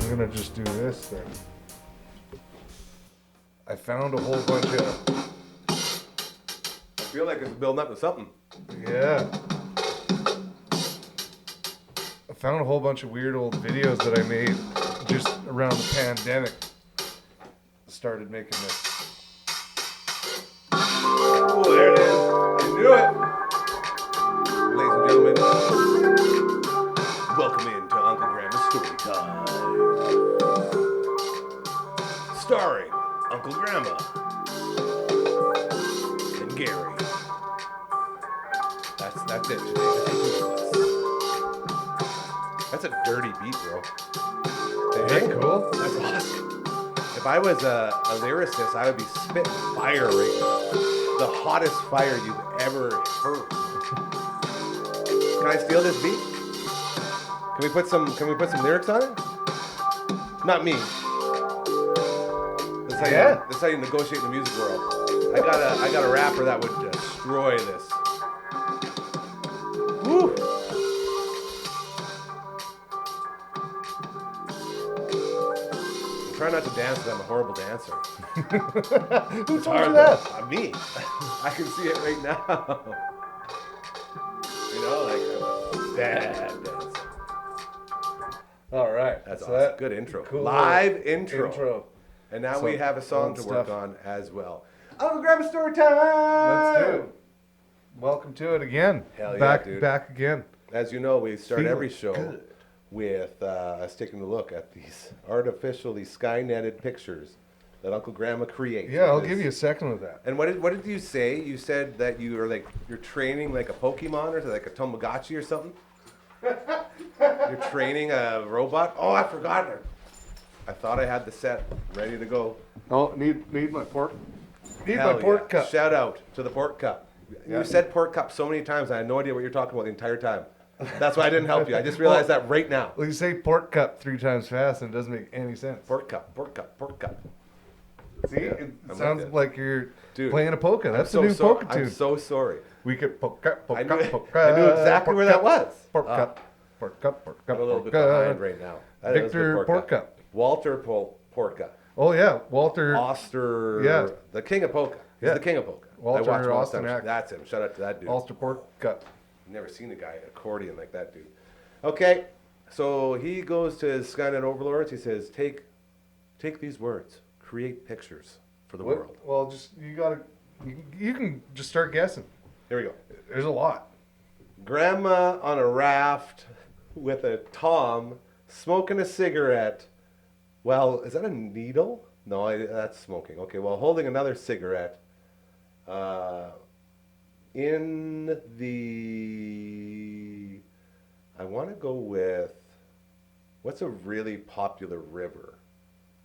I'm gonna just do this then. I found a whole bunch of... I feel like it's building up to something. Yeah. I found a whole bunch of weird old videos that I made just around the pandemic. Started making this. Oh, there it is. I knew it. Ladies and gentlemen, welcome into Uncle Gramma's Story Time. Starring Uncle Gramma and Gary. That's it today. That's a dirty beat, bro. Hey, cool. That's awesome. If I was a lyricist, I would be spitting fire right now. The hottest fire you've ever heard. Can I steal this beat? Can we put some lyrics on it? Not me. That's how you negotiate in the music world. I got a rapper that would destroy this. Woo! Try not to dance because I'm a horrible dancer. Who told you that? Me. I can see it right now. You know, like I'm a bad dancer. All right. That's so awesome. Good intro. Cool Live intro. And now we have a song to work on as well. Uncle Gramma story time! Let's do it. Welcome to it again. Hell yeah, dude. Back again. As you know, we start Feel every show good. with us taking a look at these artificially sky-netted pictures that Uncle Gramma creates. Yeah, I'll give you a second with that. And what did you say? You said that you're training like a Pokemon or like a Tamagotchi or something? You're training a robot? Oh, I forgot it. I thought I had the set ready to go. Oh, need my pork. Need Hell my pork yeah. cup. Shout out to the pork cup. Yeah. You said pork cup so many times, I had no idea what you're talking about the entire time. That's why I didn't help you. I just realized that right now. Well, you say pork cup 3 times fast and it doesn't make any sense. Pork cup, pork cup, pork cup. See, Yeah, it I'm sounds with like you're Dude, playing a polka. That's I'm a new so polka tune. I'm so sorry. We could polka, I polka, knew, polka. I knew exactly pork where cup, that was. Pork cup, pork cup, pork cup, I'm a little bit pork behind cup. right now. That is Victor good Pork Cup. Walter Porka. Oh yeah, Walter. Oster. Yeah. The king of polka. He's Yeah. the king of polka. Walter I watch him all the time. Ostenak. That's him. Shout out to that dude. Ulster Pork Cup. Never seen a guy accordion like that dude. Okay, so he goes to his Skynet overlords. He says, take these words, create pictures for the world. Well, just you can just start guessing. Here we go. There's a lot. Grandma on a raft with a tom, smoking a cigarette. Well, is that a needle? No, that's smoking. Okay, well, holding another cigarette. In the... I want to go with... What's a really popular river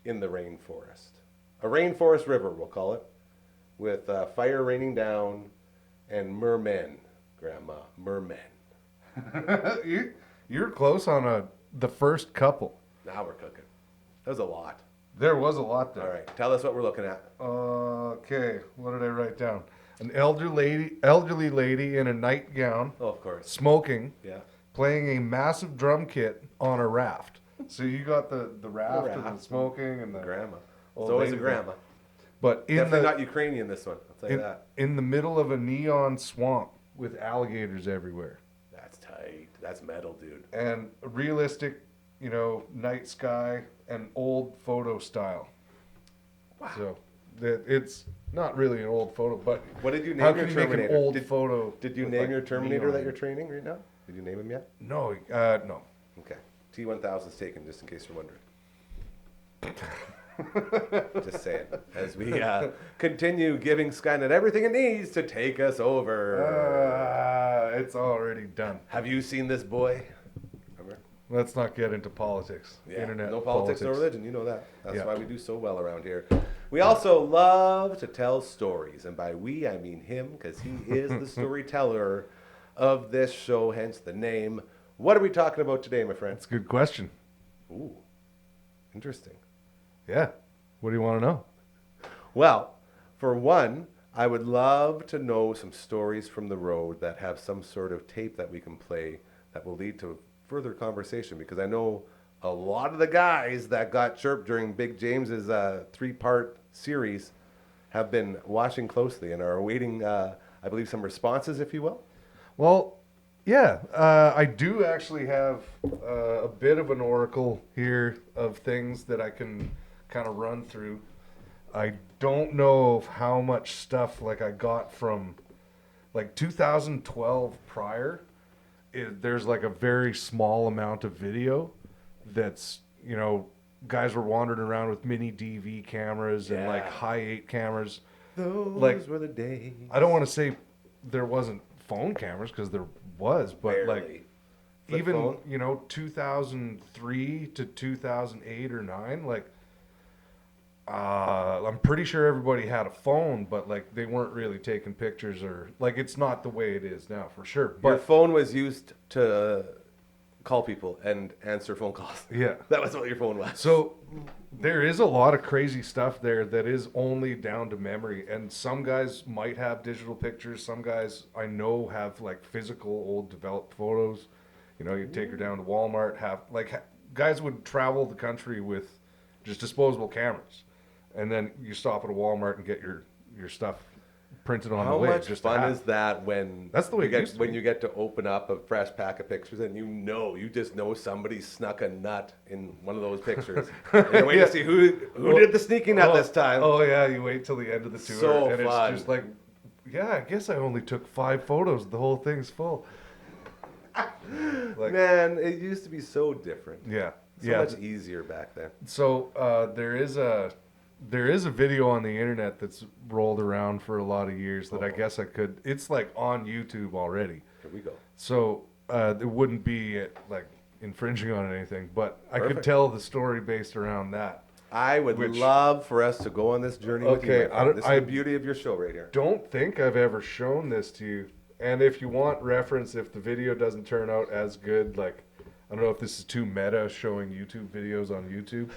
in the rainforest? A rainforest river, we'll call it. With fire raining down and mermen, Grandma. Mermen. You're close on the first couple. Now we're cooking. That was a lot. There was a lot there. All right, tell us what we're looking at. Okay, what did I write down? An elderly lady in a nightgown, Oh, of course. smoking, Yeah. playing a massive drum kit on a raft. So you got the raft and the raft. smoking and the Grandma. old It's always a lady. grandma. But Definitely not Ukrainian, this one. I'll tell you that. in the middle of a neon swamp with alligators everywhere That's tight. That's metal, dude. and a realistic, night sky and old photo style. Wow. So it's not really an old photo, but What did you how name your can you make an Terminator? old Did, photo? did you with, name like, your Terminator neon that in you're it? training right now? Did you name him yet? No, no. Okay. T-1000's taken, just in case you're wondering. Just saying. As we continue giving Skynet everything it needs to take us over. It's already done. Have you seen this boy? Remember? Let's not get into politics. Yeah. Internet No politics, no religion. You know that. That's Yeah. why we do so well around here. We also love to tell stories. And by we, I mean him, because he is the storyteller of this show, hence the name. What are we talking about today, my friend? That's a good question. Ooh, interesting. Yeah. What do you want to know? Well, for one, I would love to know some stories from the road that have some sort of tape that we can play that will lead to further conversation, because I know a lot of the guys that got chirped during Big James's 3-part series have been watching closely and are awaiting, I believe, some responses, if you will. Well, yeah, I do actually have a bit of an oracle here of things that I can kind of run through. I don't know of how much stuff like I got from like 2012 prior. There's like a very small amount of video that's, you know, guys were wandering around with mini DV cameras and like high 8 cameras. Those were the days. I don't want to say there wasn't phone cameras, because there was, but Barely. like Flip even phone? 2003 to 2008 or 9, like I'm pretty sure everybody had a phone, but like they weren't really taking pictures, or like it's not the way it is now for sure. Your But phone was used to call people and answer phone calls. yeah, That was what your phone was. so there is a lot of crazy stuff there that is only down to memory, and some guys might have digital pictures. Some guys I know have like physical old developed photos. You know, you take her down to Walmart, guys would travel the country with just disposable cameras, and then you stop at a Walmart and get your stuff printed on How the way. much just fun is that when That's the way you it used to be. you get to open up a fresh pack of pictures and you just know somebody snuck a nut in one of those pictures. And you're waiting Yeah. to see who did the sneaky nut this time. Oh yeah, you wait till the end of the tour, So and fun. it's just like, yeah, I guess I only took 5 photos. The whole thing's full. Like, Man, it used to be so different. yeah, So yeah. much easier back then. So there is a video on the internet that's rolled around for a lot of years that I guess I could. It's like on YouTube already. Here we go. So it wouldn't be like infringing on anything, but I could Perfect. tell the story based around that. I would Which- love for us to go on this journey with you. Okay, my friend. This is I- the beauty of your show right here. Don't think I've ever shown this to you. And if you want reference, if the video doesn't turn out as good, like, I don't know if this is too meta showing YouTube videos on YouTube,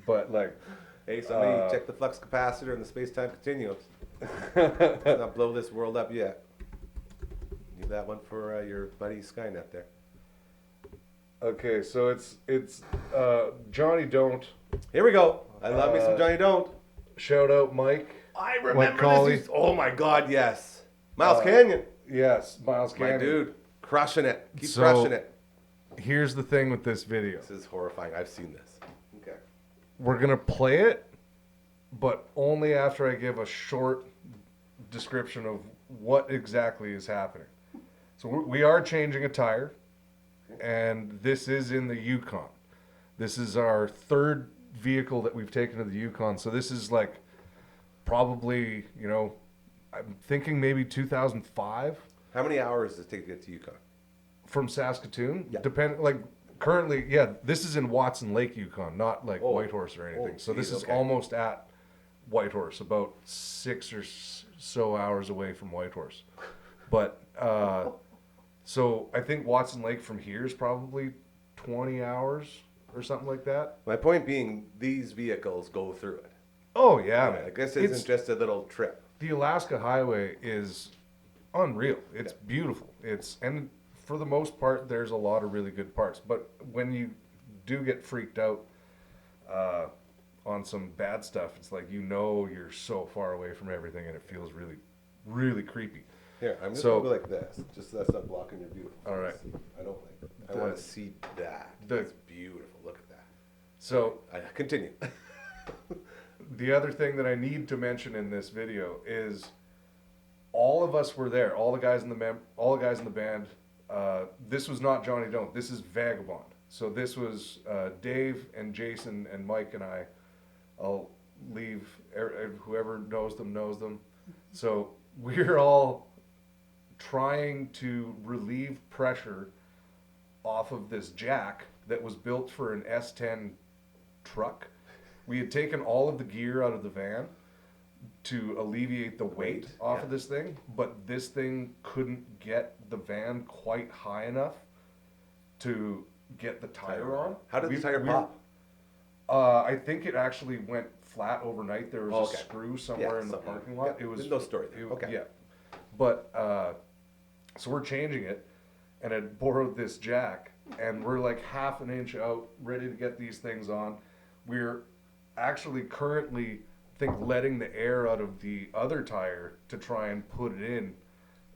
but like, Hey, somebody check the flux capacitor and the space-time continuum. Let's not blow this world up yet. Leave that one for your buddy Skynet there. okay, so it's Johnny Don't. Here we go. I love me some Johnny Don't. Shout out Mike. I Mike remember Colley. this. Oh my God, yes. Miles Canyon. Yes, Miles My Canyon. dude. Crushing it. Keep So- crushing it. Here's the thing with this video. This is horrifying. I've seen this. Okay. We're gonna play it, but only after I give a short description of what exactly is happening. So we are changing a tire, and this is in the Yukon. This is our 3rd vehicle that we've taken to the Yukon. So this is like probably, you know, I'm thinking maybe 2005 How many hours does it take to get to Yukon? from Saskatoon. Yeah. Currently, yeah, this is in Watson Lake, Yukon, not like Oh. Whitehorse or anything. Oh, So this geez, is okay. almost at Whitehorse, about 6 or so hours away from Whitehorse. But so I think Watson Lake from here is probably 20 hours or something like that. My point being, these vehicles go through it. Oh yeah, man. I guess It's- isn't just a little trip. the Alaska Highway is unreal. It's beautiful. And for the most part, there's a lot of really good parts. But when you do get freaked out on some bad stuff, it's like, you know, you're so far away from everything, and it feels really, really creepy. Here, I'm just So- going to go like this, just so that's not blocking your beautiful All right. face. I don't like it. I The- want to see that. the- That's beautiful. Look at that. So Continue. the other thing that I need to mention in this video is all of us were there. All the guys in the band. This was not Johnny Don't. This is Vagabond. So this was Dave and Jason and Mike and I. I'll leave whoever knows them knows them. So we're all trying to relieve pressure off of this jack that was built for an S10 truck. We had taken all of the gear out of the van to alleviate the weight off yeah. of this thing, but this thing couldn't get the van quite high enough to get the tire on. How did the tire pop? I think it actually went flat overnight. There was Okay. a screw somewhere in the something. parking lot. Yeah, It was there's no story there. Okay. Yeah, but so we're changing it, and I borrowed this jack, and we're like half an inch out, ready to get these things on. We're actually currently, letting the air out of the other tire to try and put it in.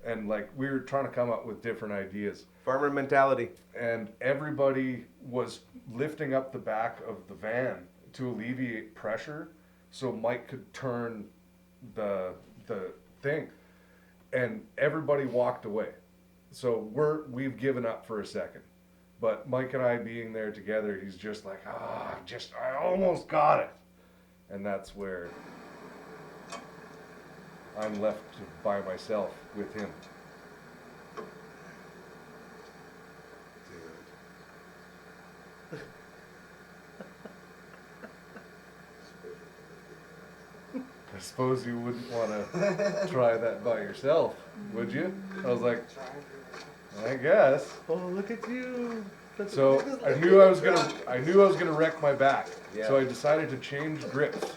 And like, we were trying to come up with different ideas. Farmer mentality. And everybody was lifting up the back of the van to alleviate pressure so Mike could turn the thing. And everybody walked away. So we've given up for a second. But Mike and I being there together, he's just like, I almost got it. And that's where I'm left by myself with him. I suppose you wouldn't want to try that by yourself, would you? I was like, I guess. Oh, look at you. So I knew I was gonna wreck my back. Yeah. So I decided to change grips.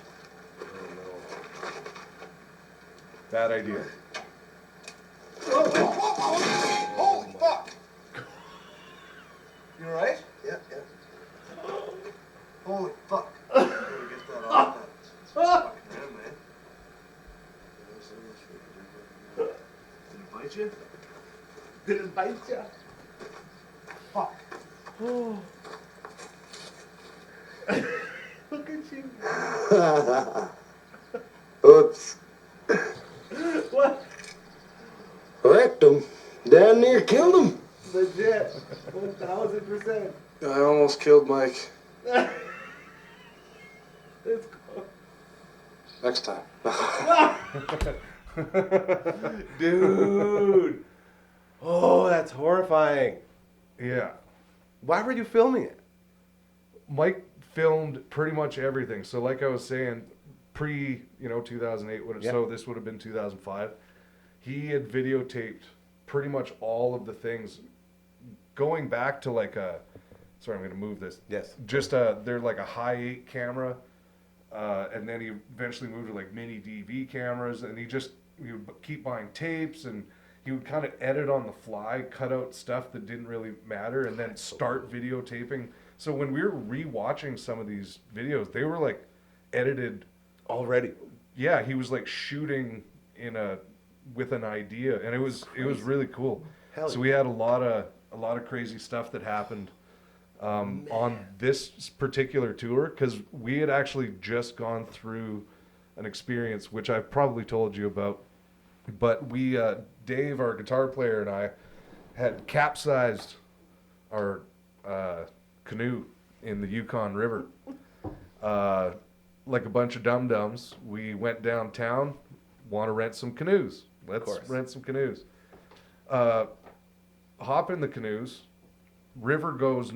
Oh, no. Bad idea. Holy fuck! You alright? Yeah. Holy fuck. Gotta get that off that. Fucking hell, man. Did it bite you? Did it bite you? Fuck. Oh. Look at you. Oops. What? Wrecked him. Damn near killed him. Legit. 1000%. I almost killed Mike. Let's go. Next time. Dude. Oh, that's horrifying. Yeah. Why were you filming it? Mike filmed pretty much everything. So like I was saying, 2008, Yeah. so this would have been 2005. He had videotaped pretty much all of the things going back to like sorry, I'm going to move this. Yes. Just they're like a high 8 camera. And then he eventually moved to like mini DV cameras, and he would keep buying tapes, and he would kind of edit on the fly, cut out stuff that didn't really matter, and then start videotaping. So when we were rewatching some of these videos, they were like edited Already. Yeah, he was like shooting with an idea, and it was really cool. Hell So yeah. we had a lot of crazy stuff that happened on this particular tour, because we had actually just gone through an experience which I've probably told you about, but we Dave, our guitar player, and I had capsized our canoe in the Yukon River. Like a bunch of dum-dums, we went downtown, want to rent some canoes. Let's rent some canoes. Hop in the canoes. River goes,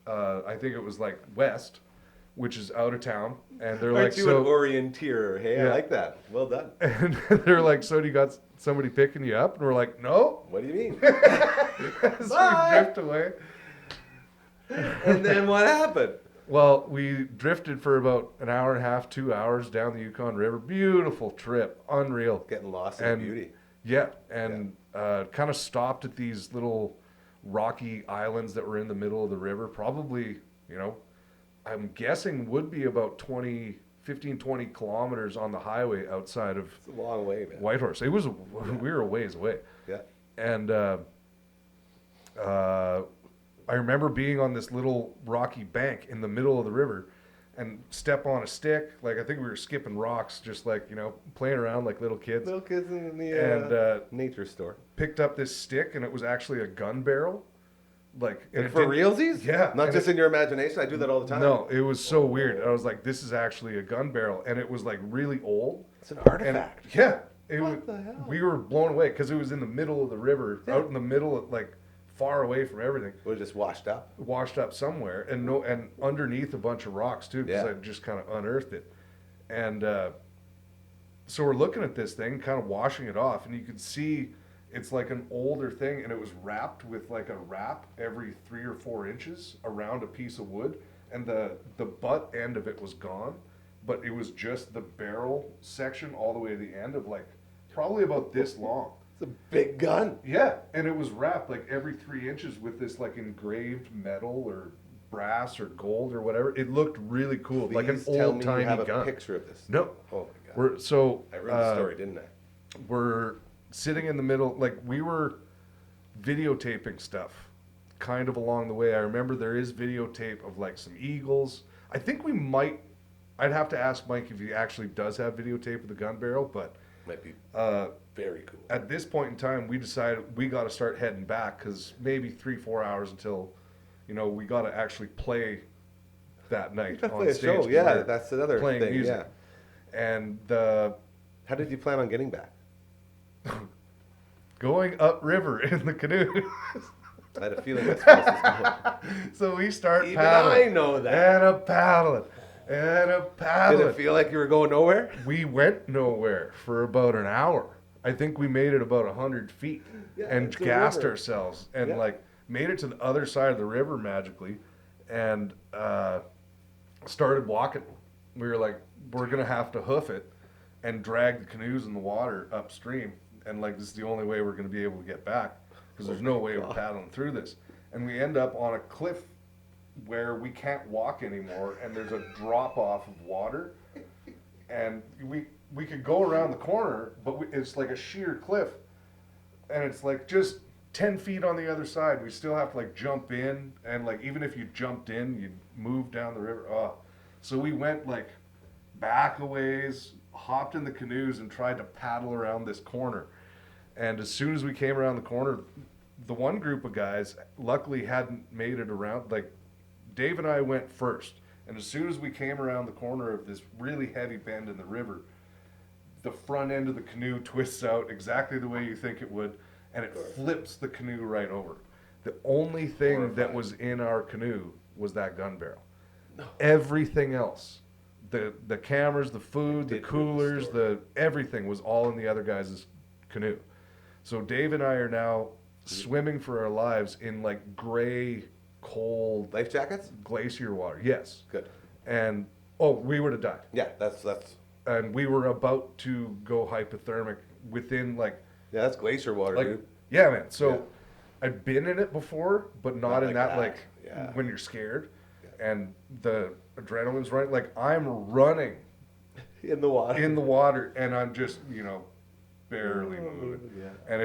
I think it was like west, which is out of town. And they're Aren't like, you so, an orienteer? Hey, I Yeah. like that. Well done. and they're like, so do you got somebody picking you up? And we're like, no. What do you mean? So we drift away. And then what happened? Well, we drifted for about an hour and a half, 2 hours down the Yukon River. Beautiful trip, unreal. Getting lost in And the beauty. Yeah, and kind of stopped at these little rocky islands that were in the middle of the river. Probably, I'm guessing would be about 15, 20 kilometers on the highway outside of It's a long way, man. Whitehorse. We were a ways away. Yeah. And I remember being on this little rocky bank in the middle of the river and step on a stick. Like, I think we were skipping rocks, just like, playing around like little kids. Little kids in the And nature store. picked up this stick, and it was actually a gun barrel. Like, and Like it for didn't- realsies? Yeah. Not and just in your imagination. I do that all the time. No, it was so weird. I was like, this is actually a gun barrel. And it was like really old. It's an And artifact. yeah. What What the hell? We were blown away because it was in the middle of the river, Yeah. out in the middle of, like, far away from everything, Was just washed up. washed up somewhere, and underneath a bunch of rocks too, because Yeah. I just kind of unearthed it. And so we're looking at this thing, kind of washing it off, and you could see it's like an older thing, and it was wrapped with like a wrap every 3 or 4 inches around a piece of wood, and the butt end of it was gone, but it was just the barrel section all the way to the end of like probably about this long. It's a big gun. Yeah, and it was wrapped like every 3 inches with this like engraved metal or brass or gold or whatever. It looked really cool, like an Please tell old me you timey have a gun. picture of this. No. Oh my god. I read the story, didn't I? We're sitting in the middle, like we were videotaping stuff kind of along the way. I remember there is videotape of like some eagles. I think I'd have to ask Mike if he actually does have videotape of the gun barrel, but Might be very cool. at this point in time, we decided we got to start heading back because maybe 3-4 hours until, we got to actually play that night gotta on play a stage. show, 'cause yeah, we're that's another playing thing, music. And How did you plan on getting back? going upriver in the canoe. I had a feeling that's where this is going. So we start Even paddling. I know that. And a paddling. And a paddling. Did it feel like you were going nowhere? We went nowhere for about an hour. I think we made it about 100 feet Yeah, and it's a gassed river. ourselves and Yeah. like made it to the other side of the river magically and started walking. We were like, we're going to have to hoof it and drag the canoes in the water upstream. And like, this is the only way we're going to be able to get back because there's no way we're paddling through this. And we end up on a cliff where we can't walk anymore and there's a drop off of water and we could go around the corner but it's like a sheer cliff and it's like just 10 feet on the other side. We still have to like jump in and like even if you jumped in you'd move down the river. So we went like back a ways, hopped in the canoes and tried to paddle around this corner. And as soon as we came around the corner, the one group of guys luckily hadn't made it around. Like Dave and I went first, and as soon as we came around the corner of this really heavy bend in the river, the front end of the canoe twists out exactly the way you think it would, and it flips the canoe right over. The only thing that was in our canoe was that gun barrel. No. Everything else, the cameras, the food, the coolers, everything was all in the other guy's canoe. So Dave and I are now swimming for our lives in like gray, cold Life jackets? glacier water. Yes. Good. And we would have died. Yeah, that's And we were about to go hypothermic within that's glacier water, dude. yeah, man. So Yeah. I've been in it before, but not in like that, that. when you're scared and the adrenaline's running. Like I'm running In the water. in the water and I'm just, barely moving. Yeah. And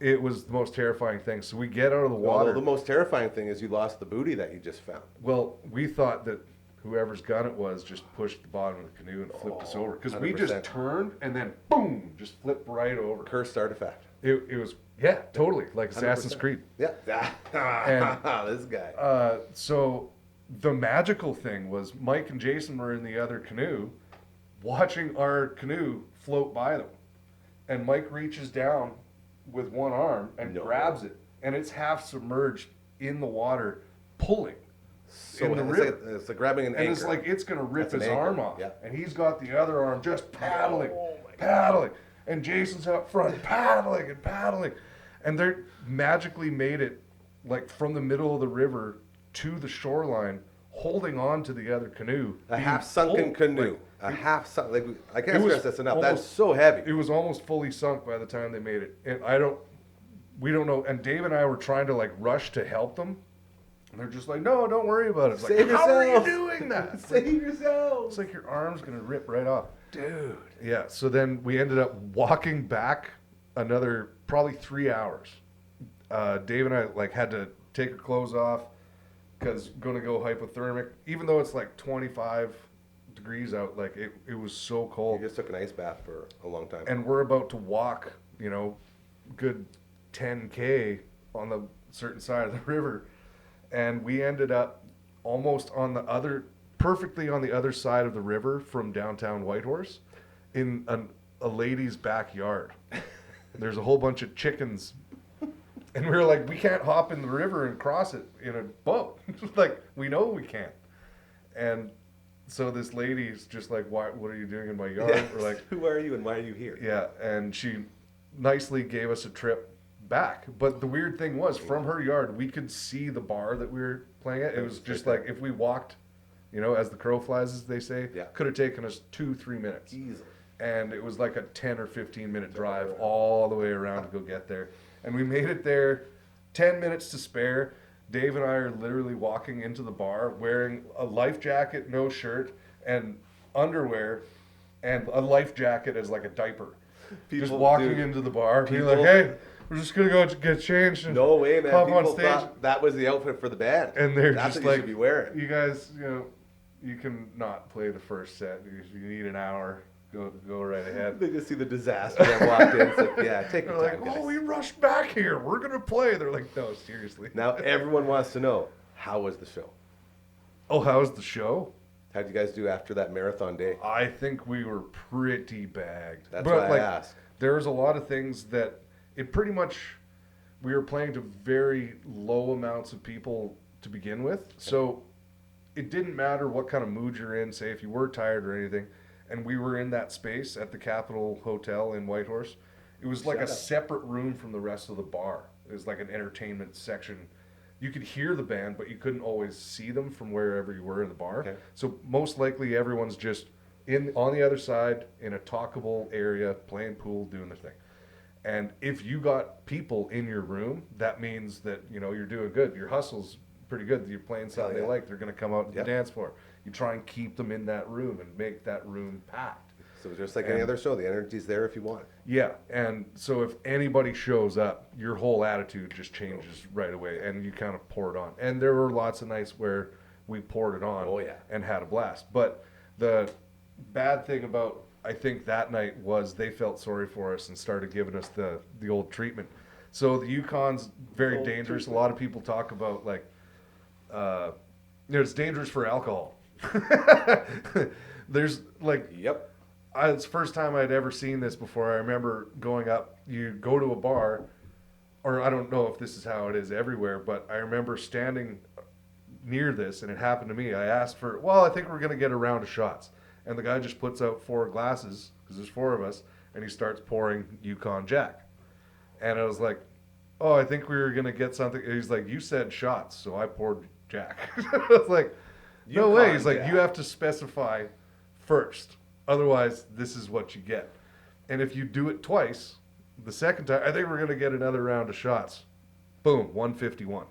it was the most terrifying thing. So we get out of the Well, water. the most terrifying thing is you lost the booty that you just found. Well, we thought that whoever's gun it was just pushed the bottom of the canoe and flipped us over. Because we just 100%. turned and then boom, just flipped right over. Cursed artifact. It was, yeah, totally. Like Assassin's 100%. Creed. Yeah. This guy. So the magical thing was Mike and Jason were in the other canoe watching our canoe float by them. And Mike reaches down with one arm and grabs it. And it's half submerged in the water, pulling. So in the it's river. like, it's like grabbing an And anchor. it's like it's going to rip That's his an anchor, arm off. yeah. And he's got the other arm just paddling, Oh my paddling. And Jason's up front paddling and paddling. And they magically made it like from the middle of the river to the shoreline, holding on to the other canoe. a being half sunken pulled. canoe. Like, A half sunk. Like, I can't It was stress this enough. almost- That's so heavy. it was almost fully sunk by the time they made it. And we don't know. And Dave and I were trying to like rush to help them. And they're just like, no, don't worry about it. It's Save like, how are you yourself. doing that? Save yourself. It's like your arm's gonna rip right off. Dude. Yeah, so then we ended up walking back another probably 3 hours. Dave and I like had to take our clothes off because gonna go hypothermic. Even though it's like 25 degrees out, like it was so You cold. just took an ice bath for a long time. And we're about to walk, good 10K on the certain side of the river. And we ended up almost perfectly on the other side of the river from downtown Whitehorse in a lady's backyard. There's a whole bunch of chickens. And we were like, we can't hop in the river and cross it in a boat. Like, we know we can't. And so this lady's just like, what are you doing in my yard? Yeah. We're like, who are you and why are you here? yeah. And she nicely gave us a trip back. But the weird thing was, from her yard, we could see the bar that we were playing at. It was just like, if we walked, as the crow flies, as they say, Yeah. could have taken us 2-3 minutes. Easily. and it was like a 10 or 15 minute drive all the way around to go get there. And we made it there, 10 minutes to spare. Dave and I are literally walking into the bar wearing a life jacket, no shirt, and underwear, and a life jacket as like a diaper. Just walking into the bar, being like, hey, we're just going to go get changed and No way, man. hop on People stage. thought that was the outfit for the band. And they're That's just what like, you should be wearing. you guys, you can not play the first set. If you need an hour, go right ahead. They just see the disaster that walked in. It's like, yeah, take They're your like, time, guys. oh, we rushed back here. We're going to play. They're like, no, seriously. Now everyone wants to know, how was the show? Oh, how was the show? How'd you guys do after that marathon day? I think we were pretty bagged. That's But, why I asked. There was a lot of things that it pretty much, we were playing to very low amounts of people to begin with. So it didn't matter what kind of mood you're in, say if you were tired or anything, and we were in that space at the Capitol Hotel in Whitehorse. It was like a separate room from the rest of the bar. It was like an entertainment section. You could hear the band, but you couldn't always see them from wherever you were in the bar. Okay. So most likely everyone's just on the other side in a talkable area, playing pool, doing their thing. And if you got people in your room, that means that you're doing good. Your hustle's pretty good. You're playing something they like. They're going to come out to the dance floor. You try and keep them in that room and make that room packed. So just like any other show, the energy's there if you want it. Yeah, and so if anybody shows up, your whole attitude just changes right away, and you kind of pour it on. And there were lots of nights where we poured it on and had a blast. But the bad thing about, I think, that night was they felt sorry for us and started giving us the old treatment. So the Yukon's very dangerous. A lot of people talk about, like, it's dangerous for alcohol. There's, like... Yep. It's the first time I'd ever seen this before. I remember going up, you go to a bar, or I don't know if this is how it is everywhere, but I remember standing near this, and it happened to me. I asked for, I think we're going to get a round of shots. And the guy just puts out 4 glasses, because there's 4 of us, and he starts pouring Yukon Jack. And I was like, oh, I think we were going to get something. And he's like, you said shots, so I poured Jack. I was like, no way. He's like, you have to specify first. Otherwise, this is what you get. And if you do it twice, the second time, I think we're going to get another round of shots. Boom, 151.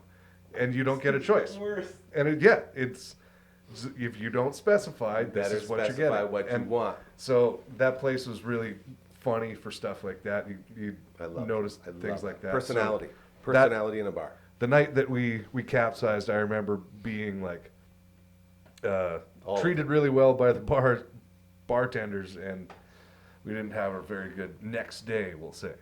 And you don't get a choice. And it's if you don't specify, this is what you get. Better specify what you want. So that place was really funny for stuff like that. You notice things like that. Personality. So Personality in a bar. The night that we capsized, I remember being like treated really well by the bartenders, and we didn't have a very good next day, we'll say.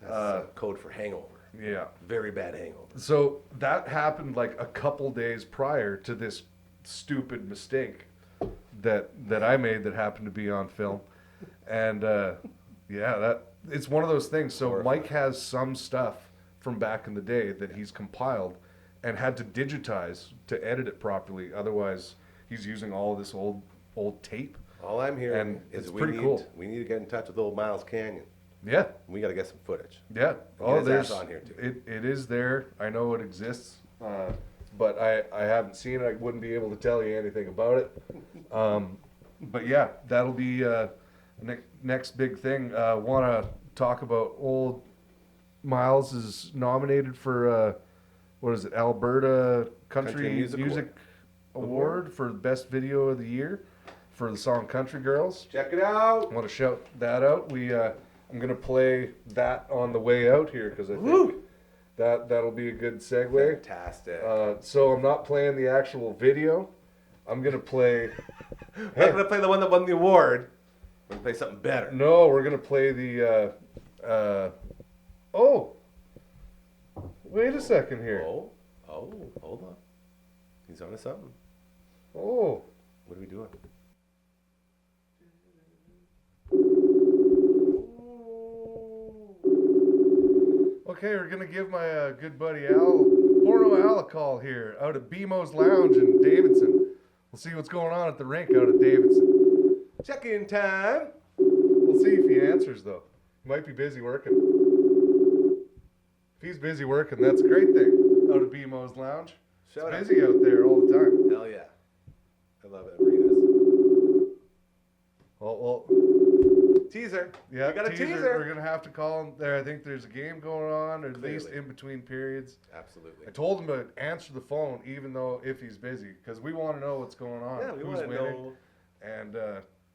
That's code for hangover. Yeah. Very bad hangover. So that happened like a couple days prior to this stupid mistake that I made that happened to be on film. And it's one of those things. So Mike has some stuff from back in the day that he's compiled and had to digitize to edit it properly. Otherwise, he's using all this old tape. All I'm hearing is we need to get in touch with old Miles Canyon. Yeah. We got to get some footage. Yeah. There's on here too. It is there. I know it exists, but I haven't seen it. I wouldn't be able to tell you anything about it. But yeah, that'll be next big thing. Want to talk about old Miles is nominated for what is it? Alberta Country Music Award for Best Video of the Year for the song Country Girls. Check it out. I want to shout that out. I'm going to play that on the way out here because I think that'll be a good segue. Fantastic. So I'm not playing the actual video. I'm going to play... We're not going to play the one that won the award. We're going to play something better. No, we're going to play the... Wait a second here. Oh, hold on. He's on to something. Oh. What are we doing? Okay, we're going to give my good buddy Borno Al a call here out at BMO's Lounge in Davidson. We'll see what's going on at the rink out at Davidson. Check-in time. We'll see if he answers, though. He might be busy working. If he's busy working, that's a great thing out at BMO's Lounge. It's busy out there all the time. Hell yeah. I love it. Arenas. Well, Teaser. Yeah, We got a teaser. teaser. We're gonna have to call him there. I think there's a game going on, or at least Clearly. in between periods. Absolutely. I told him to answer the phone, even though if he's busy, because we want to know what's going on. Yeah, we who's want to winning, know and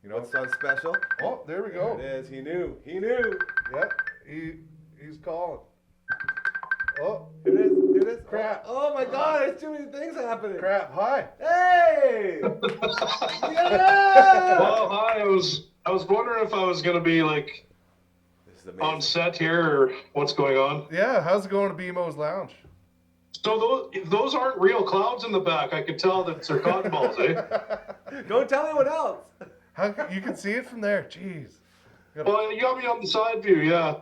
you know. what's on special. Oh, there we go. There it is. He knew. He knew. Yep, he's calling. Oh, It is. It is. Crap. Oh my God! There's too many things happening. crap! Hi. Hey! Yeah! Well, hi. I was wondering if I was gonna be like This is on amazing. set here or what's going on. Yeah, how's it going to BMO's Lounge? So those aren't real clouds in the back. I could tell that they're cotton balls, eh? Don't tell anyone else. How you can see it from there? Jeez. Well, you got me on the side view, yeah.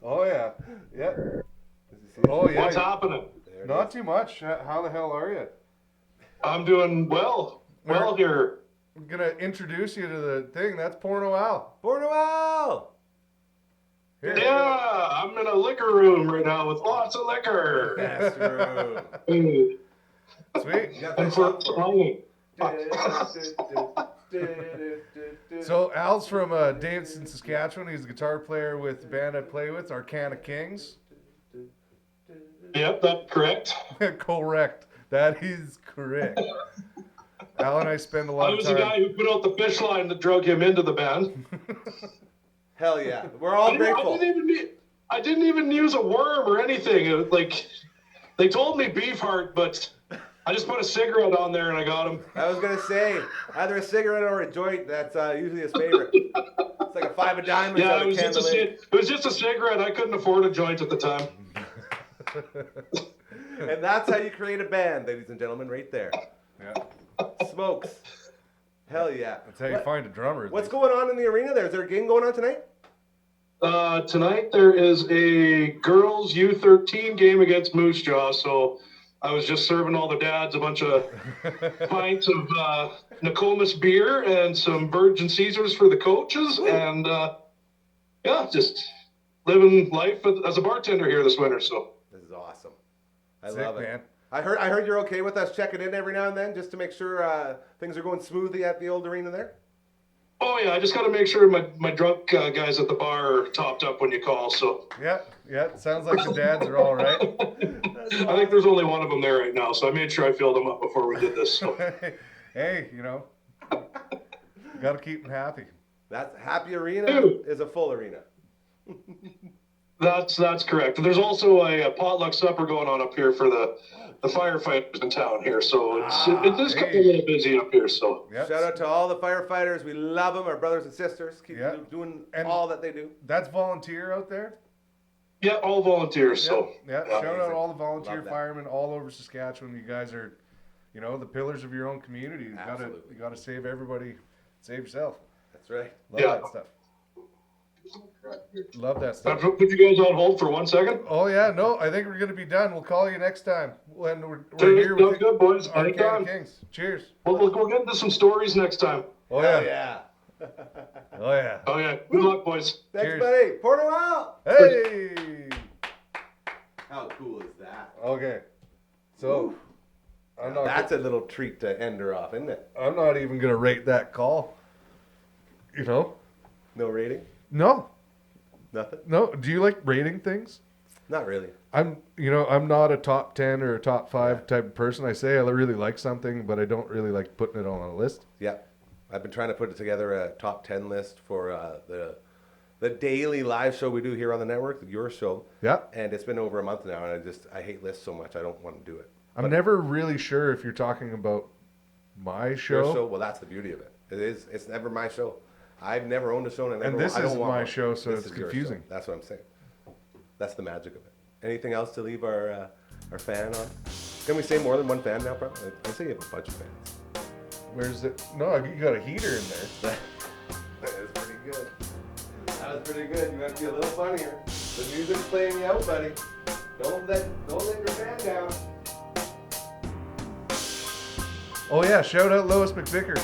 Oh yeah, yeah. Does he see it? Oh yeah. What's happening? There it Not is. too much. How the hell are you? I'm doing well. Well here. I'm gonna introduce you to the thing. That's Porno Al. Pour Noel! Here. Yeah, I'm in a liquor room right now with lots of liquor. Best room. Mm. Sweet. You got And that for song for me. So Al's from Davidson, Saskatchewan. He's a guitar player with the band I play with, Arcana Kings. Yep, that's correct. Correct. That is correct. Al and I spend a lot I of was the guy time. who put out the fish line that drug him into the band. Hell yeah. We're all grateful. I didn't even use a worm or anything. It was like they told me beef heart, but I just put a cigarette on there and I got him. I was going to say, either a cigarette or a joint. That's usually his favorite. It's like a five of diamonds Yeah, out of Candle Lake. it was just a cigarette. I couldn't afford a joint at the time. And that's how you create a band, ladies and gentlemen, right there. Yeah. Smokes. Hell yeah. That's how you find a drummer. at What's least. going on in the arena there? Is there a game going on tonight? Tonight there is a girls U13 game against Moose Jaw, so I was just serving all the dads a bunch of pints of Nokomis beer and some Virgin Caesars for the coaches, and yeah, just living life as a bartender here this winter. So This is awesome. I Sick, love it. man. I heard you're okay with us checking in every now and then just to make sure things are going smoothly at the old arena there. oh yeah, I just got to make sure my drunk guys at the bar are topped up when you call. So Yeah, yeah. It sounds like the dads are all right. I think there's only one of them there right now, so I made sure I filled them up before we did this. So. Hey, you know, got to keep them happy. That's happy arena Dude. is a full arena. That's correct. There's also a potluck supper going on up here for the firefighters in town here, so it is hey. a little busy up here. So Yep. Shout out to all the firefighters. We love them, our brothers and sisters. Keep Yeah. doing And- all that they do. That's volunteer out there. yeah, all volunteers. So Yeah. yeah. Shout out Amazing. all the volunteer Love that. firemen all over Saskatchewan. You guys are, you know, the pillars of your own community. Absolutely. You gotta save everybody, save yourself. That's right. Love Yeah. that stuff. Love that I stuff. put you guys on hold for 1 second. Oh yeah, no, I think we're gonna be done. We'll call you next time when we're Sounds here with good, boys. Arcana Anytime. Kings. Cheers. We'll get into some stories next time. Oh Hell yeah. yeah. Oh yeah. Oh yeah. Good luck, boys. Thanks, Cheers. buddy. Porno out. Hey. How cool is that? Okay. So I'm not. That's a little treat to end her off, isn't it? I'm not even gonna rate that call. You know? No rating? No. Nothing? No. Do you like rating things? Not really. I'm not a top 10 or a top 5 type of person. I say I really like something, but I don't really like putting it on a list. Yeah. I've been trying to put together a top 10 list for the daily live show we do here on the network, your show. Yeah. And it's been over a month now, and I hate lists so much, I don't want to do it. I'm never really sure if you're talking about my Your show. show, well, that's the beauty of it. It's never my show. I've never owned a show, and this I don't is want my one. show, so This it's is your confusing. show. That's what I'm saying. That's the magic of it. Anything else to leave our fan on? Can we say more than one fan now, probably? I say you have a bunch of fans. Where's it? No, you got a heater in there. That was pretty good. That was pretty good. You have to be a little funnier. The music's playing you out, buddy. Don't let your fan down. Oh yeah, shout out Lois McVicker.